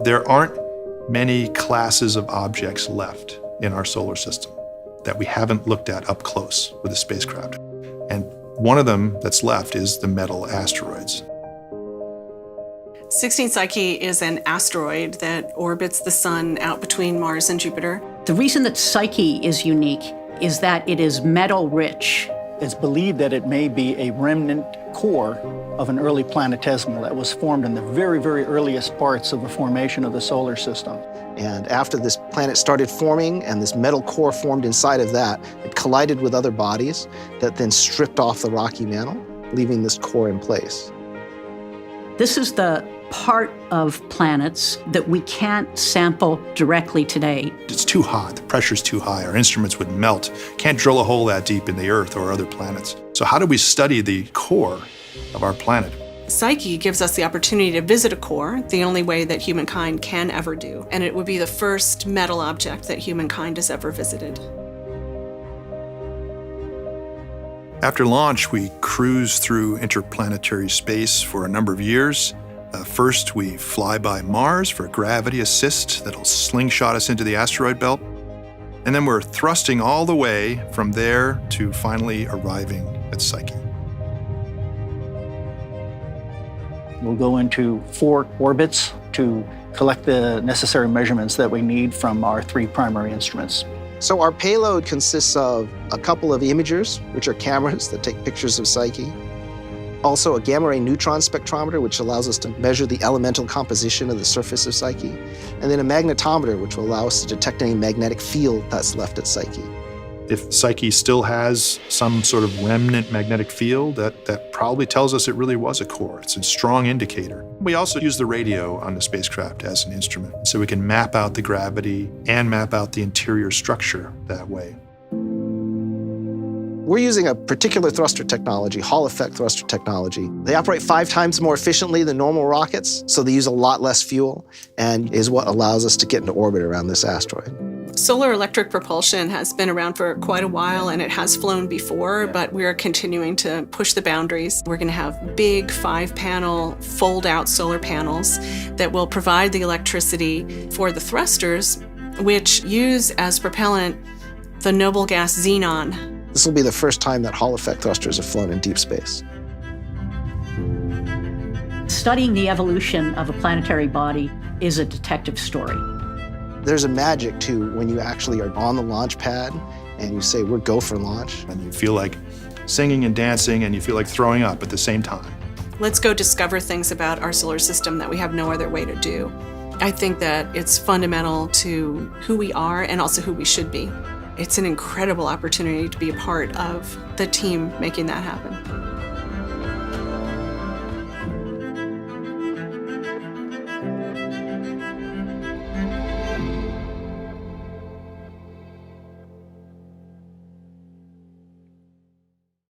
There aren't many classes of objects left in our solar system that we haven't looked at up close with a spacecraft. And one of them that's left is the metal asteroids. 16 Psyche is an asteroid that orbits the sun out between Mars and Jupiter. The reason that Psyche is unique is that it is metal-rich. It's believed that it may be a remnant core of an early planetesimal that was formed in the very, very earliest parts of the formation of the solar system. And after this planet started forming and this metal core formed inside of that, it collided with other bodies that then stripped off the rocky mantle, leaving this core in place. This is the part of planets that we can't sample directly today. It's too hot, the pressure's too high, our instruments would melt. Can't drill a hole that deep in the Earth or other planets. So how do we study the core of our planet? Psyche gives us the opportunity to visit a core, the only way that humankind can ever do. And it would be the first metal object that humankind has ever visited. After launch, we cruise through interplanetary space for a number of years. First, we fly by Mars for a gravity assist that'll slingshot us into the asteroid belt. And then we're thrusting all the way from there to finally arriving at Psyche. We'll go into 4 orbits to collect the necessary measurements that we need from our 3 primary instruments. So our payload consists of a couple of imagers, which are cameras that take pictures of Psyche. Also a gamma-ray neutron spectrometer, which allows us to measure the elemental composition of the surface of Psyche. And then a magnetometer, which will allow us to detect any magnetic field that's left at Psyche. If Psyche still has some sort of remnant magnetic field, that probably tells us it really was a core. It's a strong indicator. We also use the radio on the spacecraft as an instrument, so we can map out the gravity and map out the interior structure that way. We're using a particular thruster technology, Hall effect thruster technology. They operate 5 times more efficiently than normal rockets, so they use a lot less fuel, and is what allows us to get into orbit around this asteroid. Solar electric propulsion has been around for quite a while, and it has flown before, but we're continuing to push the boundaries. We're going to have big 5-panel fold-out solar panels that will provide the electricity for the thrusters, which use as propellant the noble gas xenon. This will be the first time that Hall effect thrusters have flown in deep space. Studying the evolution of a planetary body is a detective story. There's a magic, too, when you actually are on the launch pad and you say, we're go for launch. And you feel like singing and dancing, and you feel like throwing up at the same time. Let's go discover things about our solar system that we have no other way to do. I think that it's fundamental to who we are and also who we should be. It's an incredible opportunity to be a part of the team making that happen.